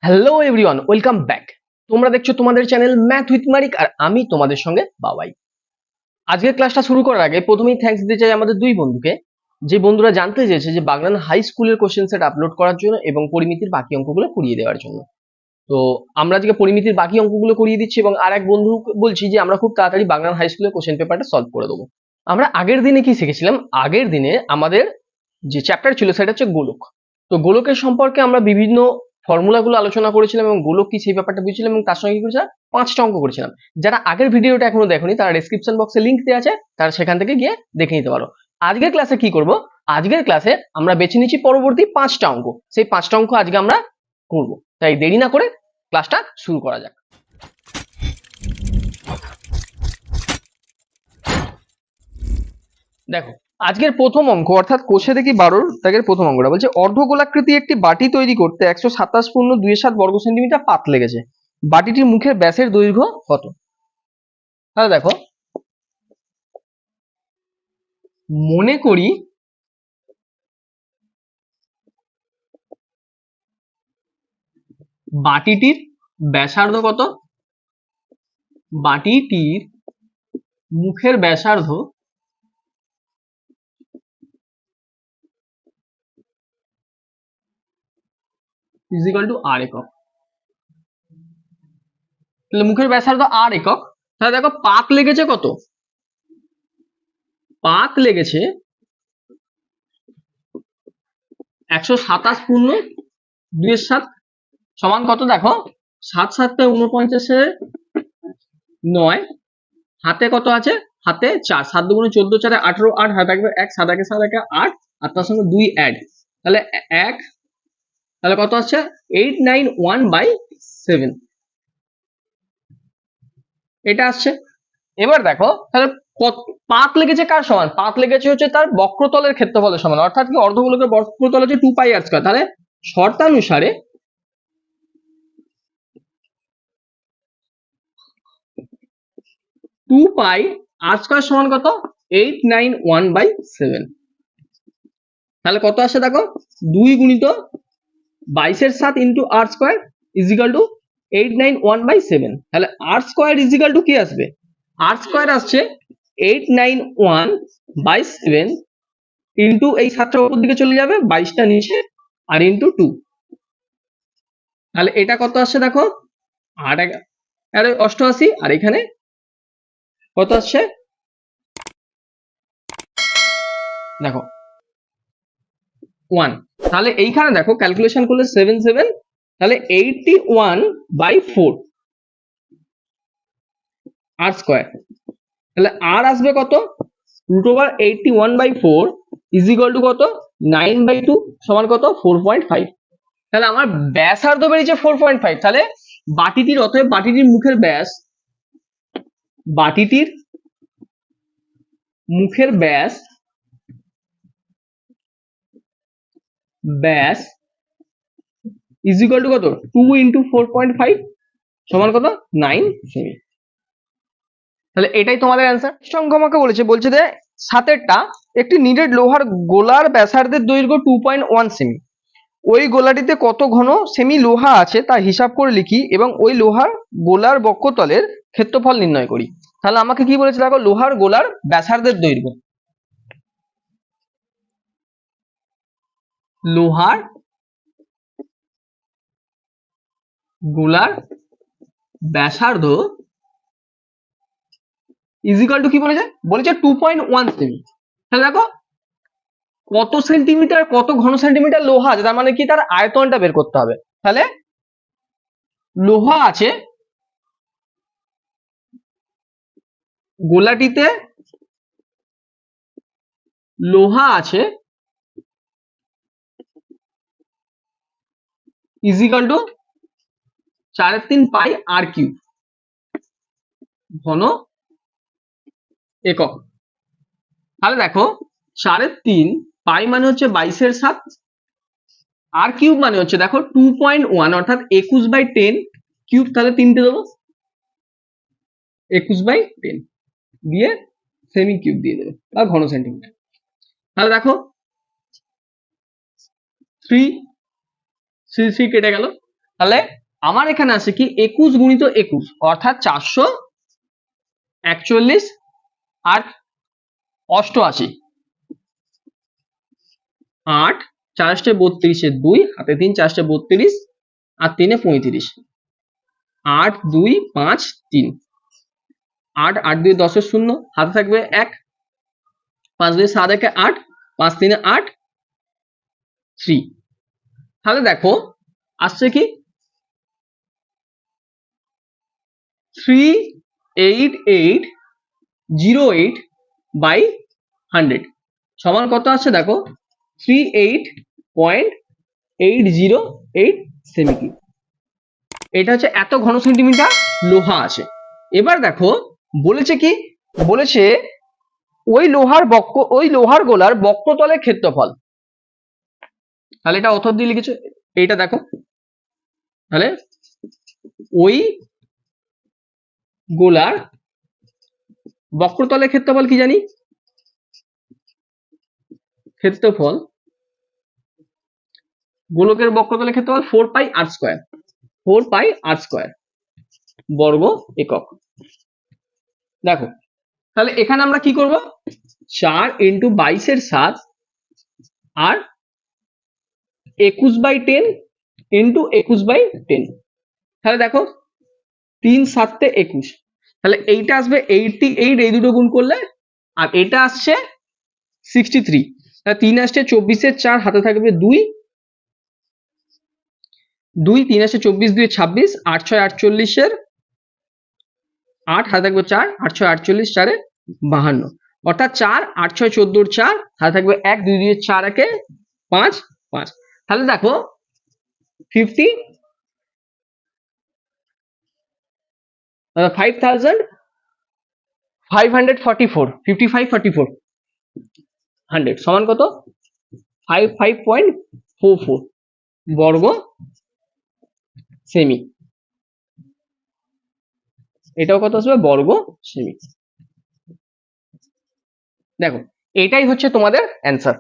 Hello everyone, welcome back. তোমরা দেখছো তোমাদের চ্যানেল ম্যাথ উইথ মারিক, আর আমি তোমাদের সঙ্গে বাবাই। আজকের ক্লাসটা শুরু করার আগে প্রথমেই থ্যাঙ্কস দিতে চাই আমাদের দুই বন্ধুকে, যে বন্ধুরা জানতে চেয়েছে যে বাগনান হাই স্কুলের কোশ্চেন সেট আপলোড করার জন্য এবং পরিমিতির বাকি অঙ্কগুলো করিয়ে দেওয়ার জন্য। তো আমরা আজকে পরিমিতির বাকি অঙ্কগুলো করিয়ে দিচ্ছি এবং আর এক বন্ধু বলছি যে আমরা খুব তাড়াতাড়ি বাগনান হাই স্কুলের কোশ্চেন পেপারটা সলভ করে দেবো। আমরা আগের দিনে কি শিখেছিলাম? আগের দিনে আমাদের যে চ্যাপ্টার ছিল সেটা হচ্ছে গোলক। তো গোলকের সম্পর্কে আমরা বিভিন্ন ফর্মুলাগুলো আলোচনা করেছিলাম এবং গোলক কি সেই ব্যাপারটা বুঝছিলাম, এবং তার সঙ্গে কি করেছিলাম, 5টা অঙ্ক করেছিলাম। যারা আগের ভিডিওটা এখনো দেখোনি তারা ডেসক্রিপশন বক্সে লিংক দেওয়া আছে, তারা সেখান থেকে গিয়ে দেখে নিতে পারো। আজকের ক্লাসে কি করব? আজকের ক্লাসে আমরা বেছে নিচ্ছি পরবর্তী 5টা অঙ্ক। সেই 5টা অঙ্ক আজকে আমরা করব, তাই দেরি না করে ক্লাসটা শুরু করা যাক। দেখো, আজকের প্রথম অঙ্ক অর্থাৎ কোষে দেখি 12 দাগের প্রথম অঙ্কটা বলছে অর্ধগোলাকৃতি একটি বাটি তৈরি করতে 127.27 বর্গ সেন্টিমিটার পাত লেগেছে। বাটিটির মুখের ব্যাসের দৈর্ঘ্য কত? তাহলে দেখো, মনে করি বাটিটির ব্যাসার্ধ কত? বাটিটির মুখের ব্যাসার্ধ ইজিক্যাল টু আর একক। তাহলে মুখের ব্যাসার্ধ আর একক। তাহলে দেখো, পাত লেগেছে কত? পাত লেগেছে 127.27 সমান কত? দেখো, 7 7 49 9, হাতে কত আছে? হাতে 4, 7 2 14, 4 18, 8, হাতে থাকবে 1, 7 1 7 1 8, আর তার সঙ্গে 2 অ্যাড, তাহলে 1, তাহলে কত আসছে? 891/7 এটা আসছে। এবার দেখো, তাহলে পাত লেগেছে কার সমান? পাত লেগেছে হচ্ছে তার বক্রতলের ক্ষেত্রফলের সমান, অর্থাৎ কি অর্ধগোলকের বক্রতল হচ্ছে 2πr²। তাহলে শর্তানুসারে 2πr² সমান কত? 891/7। তাহলে কত আসছে? দেখো, 2 গুণিত 22/7 ইন্টু r² ইজিক্যাল টু 891/7। তাহলে r² ইজিক্যাল টু কি আসবে? r² আসছে 891/7 ইন্টু এই 7টা উপর দিকে চলে যাবে, 22টা নিচে, আর ইন্টু 2। তাহলে এটা কত আসছে? দেখো, 88, আর এখানে কত আসছে? দেখো 1। তাহলে এইখানে দেখো ক্যালকুলেশন করলে 7 7, তাহলে 81/4 r²। তাহলে আর আসবে কত? √81/4 ইজিক্যাল টু কত? 9/2 সমান কত? 4.5। তাহলে আমার ব্যাসার্ধ বেরিয়েছে 4.5। তাহলে বাটিটির, অতএব বাটিটির মুখের ব্যাস, বাটিটির মুখের ব্যাস ব্যাস ইজিক্যাল টু কত? 2 ইন্টু 4.5 সমান কত? 9 সেমি। তাহলে এটাই তোমাদের অ্যান্সার। সংখ্যা আমাকে বলছে যে সাতেরটা একটি নিডেড লোহার গোলার ব্যাসার্ধের দৈর্ঘ্য 2.1 সেমি। ওই গোলাটিতে কত ঘন সেমি লোহা আছে তা হিসাব করে লিখি এবং ওই লোহার গোলার বক্ষতলের ক্ষেত্রফল নির্ণয় করি। তাহলে আমাকে কি বলেছে? দেখো, লোহার গোলার ব্যাসার্ধের দৈর্ঘ্য, লোহার গোলার ব্যাসার্ধ ইজিক্যাল টু কি বলেছে? বলেছে 2.1 সেমি। তাহলে দেখো, কত সেন্টিমিটার, কত ঘন সেন্টিমিটার লোহা আছে, তার মানে কি তার আয়তনটা বের করতে হবে। তাহলে লোহা আছে, গোলাটিতে লোহা আছে ইজিক্যাল টু 4/3πr³ ঘন একক। তাহলে দেখো, 3/3 মানে হচ্ছে 22/7, r³ মানে হচ্ছে দেখো 2.1 অর্থাৎ 21/10 কিউব। তাহলে 3টে দেবো, 21/10 দিয়ে সেমি কিউব দিয়ে দেবে বা ঘন সেন্টিমিটার। তাহলে দেখো 3 3 কেটে গেল, তাহলে আমার এখানে আছে কি 21 গুণিত 21 অর্থাৎ 441 আর 88, 8 4 32 2 হাতে 3 4 32 আর 3 35, 8 2 5 3, 8 8 2 10 0 হাতে থাকবে 1, 5 2 7 1 8, 5 3 8 3। তাহলে দেখো আসছে কি 38808 বাই 100 সমান কত আসছে দেখো 38.808 সেমি কিউব। এটা হচ্ছে এত ঘন সেন্টিমিটার লোহা আছে। এবার দেখো বলেছে কি, বলেছে ওই লোহার গোলার বক্রতলের ক্ষেত্রফল। তাহলে এটা অথর দিয়ে লিখেছে, এইটা দেখো তাহলে ওই গোলার বক্রতলের ক্ষেত্রফল কি জানি, ক্ষেত্রফল গোলকের বক্রতলের ক্ষেত্রফল 4 পাই আর স্কয়ার, 4 পাই আর স্কয়ার বর্গ একক। দেখো তাহলে এখানে আমরা কি করব, 4 ইন্টু 22 এর 7 আর 21/10 ইন্টু 21/10। তাহলে দেখো 3 7 21, তাহলে এইটা আসবে 88, এই দুটো গুণ করলে, আর এটা আসছে 63। তাহলে 3 আসছে 24 এর 4 হাতে থাকবে 2, 2 3 আসছে 24 2 26, 8 6 48 এর 8 হাতে থাকবে 4, 8 6 48 4 52, অর্থাৎ 4 8 6 14 4 হাতে থাকবে 1 2 2 4 1 5 5। তাহলে দেখো 50 5544 5544 100 সমান কত 55.44 বর্গ সেমি। এটাও কত আসবে বর্গ সেমি। দেখো এটাই হচ্ছে তোমাদের অ্যান্সার।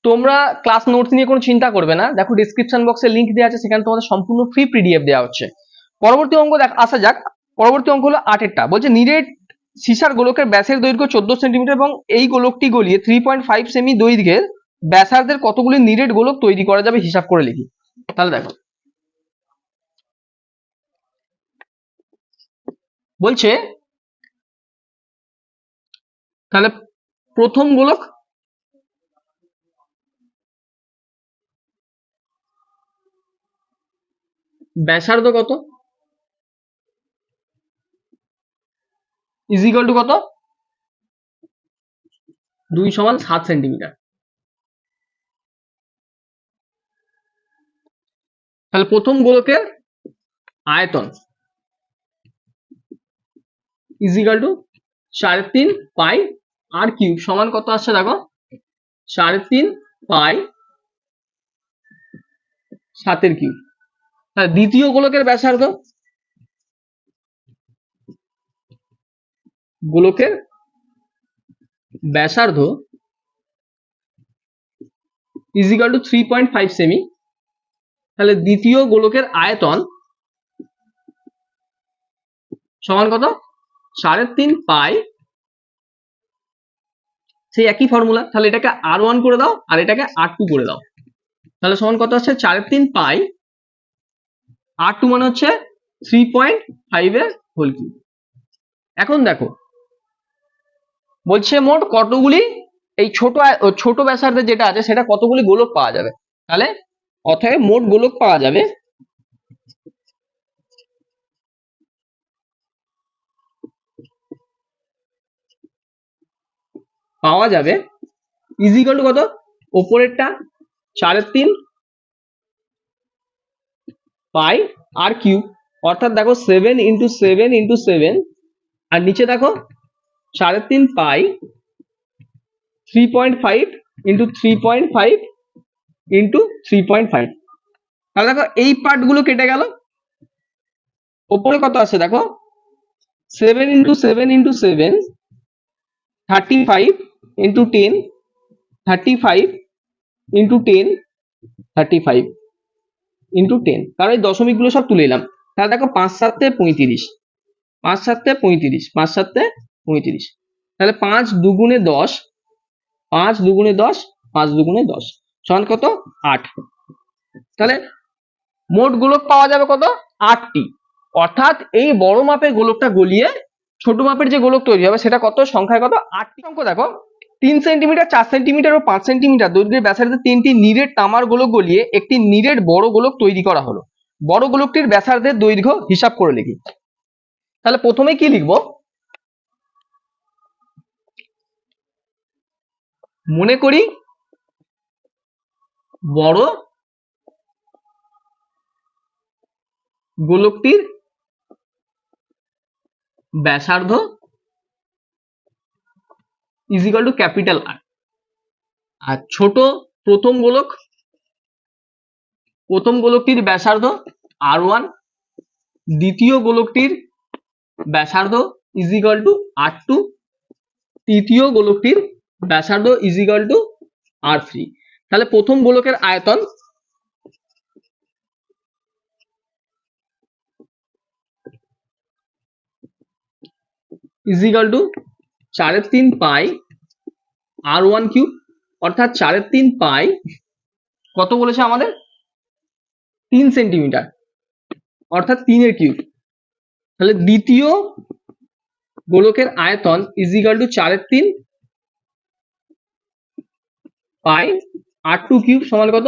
তোমরা ক্লাস নোটস নিয়ে কোনো চিন্তা করবে না, দেখো ডিসক্রিপশন বক্সে লিংক দেওয়া আছে, সেখানে তোমাদের সম্পূর্ণ ফ্রি পিডিএফ দেওয়া হচ্ছে। পরবর্তী অঙ্ক আসা যাক। পরবর্তী অঙ্ক হলো 8এরটা, বলছে নিরেট সীসার গোলকের ব্যাসের দৈর্ঘ্য 14 সেন্টিমিটার এবং এই গোলকটি গলিয়ে 3.5 সেমি দৈর্ঘ্যের ব্যাসার্ধের কতগুলি নিরেট গোলক তৈরি করা যাবে হিসাব করে লিখি। তাহলে দেখো বলছে, তাহলে প্রথম গোলক ব্যাসার্ধ কত ইজ ইকুয়াল টু কত 2 সমান 7 সেন্টিমিটার। তাহলে প্রথম গোলকের আয়তন is equal to 3.5 pi R cube সমান কত আসছে দেখো 3.5 পাই 7 এর কিউব। তাহলে দ্বিতীয় গোলকের ব্যাসার্ধ, গোলকের ব্যাসার্ধ ইজ ইকুয়াল টু 3.5 সেমি। তাহলে দ্বিতীয় গোলকের আয়তন সমান কত 3.5 পাই, সেই একই ফর্মুলা। তাহলে এটাকে R1 করে দাও আর এটাকে R2 করে দাও, তাহলে সমান কত আসছে 3.5 পাই, R2 মানে হচ্ছে 3.5 এর হোল কিউব। এখন দেখো বলছে মোট কতগুলি এই ছোট ব্যাসার্ধের যেটা আছে সেটা কতগুলি গোলক পাওয়া যাবে। তাহলে অতএব মোট গোলক পাওয়া যাবে ইজ ইকুয়াল টু কত, ওপরেরটা 3.5 পাই আর কিউব, অর্থাৎ দেখো 7 ইন্টু 7 ইন্টু 7, আর নিচে দেখো 3.5 পাই 3.5 ইন্টু 3.5 ইন্টু 3.5। তাহলে দেখো এই পার্ট গুলো কেটে গেল, ওপরে কত আছে দেখো 7 into 7 into 7 35 into 10 35 into 10 35 into 10, কারণ এই দশমিক গুলো সব তুলে নিলাম। তাহলে দেখো 5 7 35, 5 7 35, 5 7 35, তাহলে 5 দুগুণে 10, 5 দুগুণে 10, 5 দুগুণে 10 সমান কত? 8। তাহলে মোট গোলক পাওয়া যাবে কত? 8টি। অর্থাৎ এই বড় মাপের গোলকটা গলিয়ে ছোট মাপের যে গোলক তৈরি হবে সেটা কত সংখ্যায় কত? 8টি অঙ্ক দেখো 3 সেন্টিমিটার, 4 সেন্টিমিটার ও 5 সেন্টিমিটার দৈর্ঘ্যের ব্যাসার্ধে 3টি নিরেট তামার গোলক গলিয়ে একটি নিরেট বড় গোলক তৈরি করা হলো। বড় গোলকটির ব্যাসার্ধের দৈর্ঘ্য হিসাব করে লিখি। তাহলে প্রথমে কি লিখবো? মনে করি বড় গোলকটির ব্যাসার্ধ is equal to capital R. আর ছোট প্রথম গোলকটির ব্যাসার্ধ R1, দ্বিতীয় গোলকটির ব্যাসার্ধ ইজ ইকুয়াল টু R2, তৃতীয় গোলকটির ব্যাসার্ধ ইজ ইকুয়াল টু R3। তাহলে প্রথম গোলকের আয়তন is equal two 4/3 pi R1 cube, অর্থাৎ 4/3 পাই কত বলেছে আমাদের? 3 সেন্টিমিটার, অর্থাৎ 3 এর কিউব। তাহলে দ্বিতীয় গোলকের আয়তন is equal two 4/3 pi R2 cube সমান কত?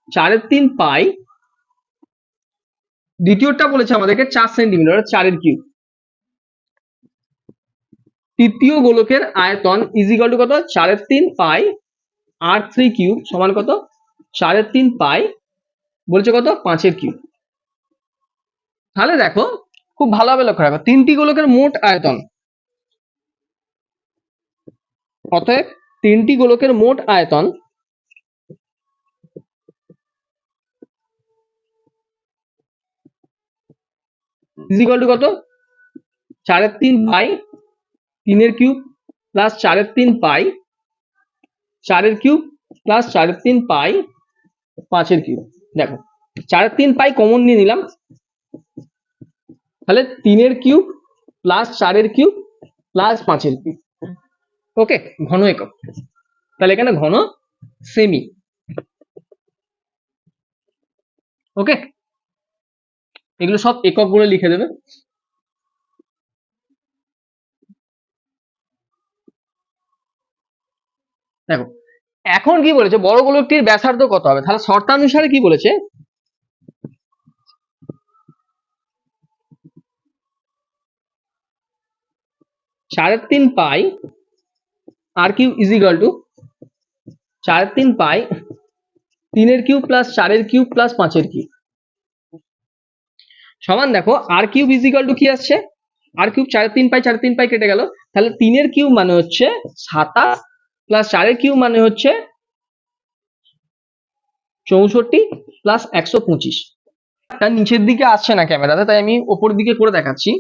4/3 পাই, দ্বিতীয়টা বলেছে আমাদেরকে 4 সেন্টিমিটার, 4 এর কিউব। তৃতীয় গোলকের আয়তন ইজ ইকুয়াল টু কত? 4/3 পাই R3 কিউব সমান কত? 4/3 পাই বলছে কত? 5 এর কিউব। তাহলে দেখো খুব ভালোভাবে লক্ষ্য রাখো, তিনটি গোলকের মোট আয়তন, অতএব তিনটি গোলকের মোট আয়তন ইজ ইকুয়াল টু কত? 4/3 পাই 3 এর কিউব প্লাস 4/3 পাই 4 এর কিউব প্লাস 4/3 পাই 5 এর কিউব। দেখো 4/3 পাই কমন নিয়ে নিলাম, তাহলে 3 এর কিউব প্লাস 4 এর কিউব প্লাস 5 এর কিউব। ওকে, ঘন একক। তাহলে এখানে ঘন সেমি। ওকে, এগুলো সব একক বলে লিখে দেবে। দেখো এখন কি বলেছে? বড় গোলকটির ব্যাসার্ধ কত হবে? তাহলে শর্তানুসারে কি বলেছে? সাড়ে তিন পাই R cube is equal two 4/3 পাই 3 এর কিউব প্লাস 4 এর কিউব প্লাস 5 এর কিউব সমান দেখো আর কিউব ইজ ইকুয়াল টু কি আসছে? আর কিউব 4/3 পাই 4/3 পাই কেটে গেল, তাহলে 3 এর কিউব মানে হচ্ছে 27 প্লাস 4 এর কিউব মানে হচ্ছে 64 প্লাস 125। তার নিচের দিকে আসছে না ক্যামেরাতে, তাই আমি উপর দিকে করে দেখাচ্ছি।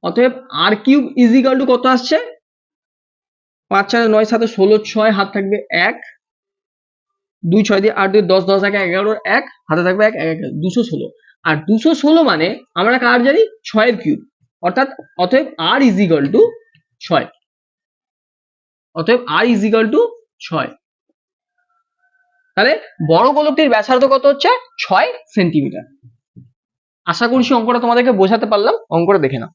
অতএব আর কিউব ইজ ইকুয়াল টু কত আসছে? 5 4 9 7 16 6 হাত থাকবে 1 2 6 দিয়ে 8 দিয়ে 10 10 1 11 1 হাতে থাকবে 1 1 216। আর 216 মানে আমরা কার জানি? 6 এর কিউব, অর্থাৎ অতএব আর ইজ ইকুয়াল টু 6। অতএব আর ইজ ইকুয়াল টু 6। তাহলে বড় গোলকটির ব্যাসার্ধ কত হচ্ছে? 6 সেন্টিমিটার। আশা করছি অঙ্কটা তোমাদেরকে বোঝাতে পারলাম। অঙ্কটা দেখে নাও।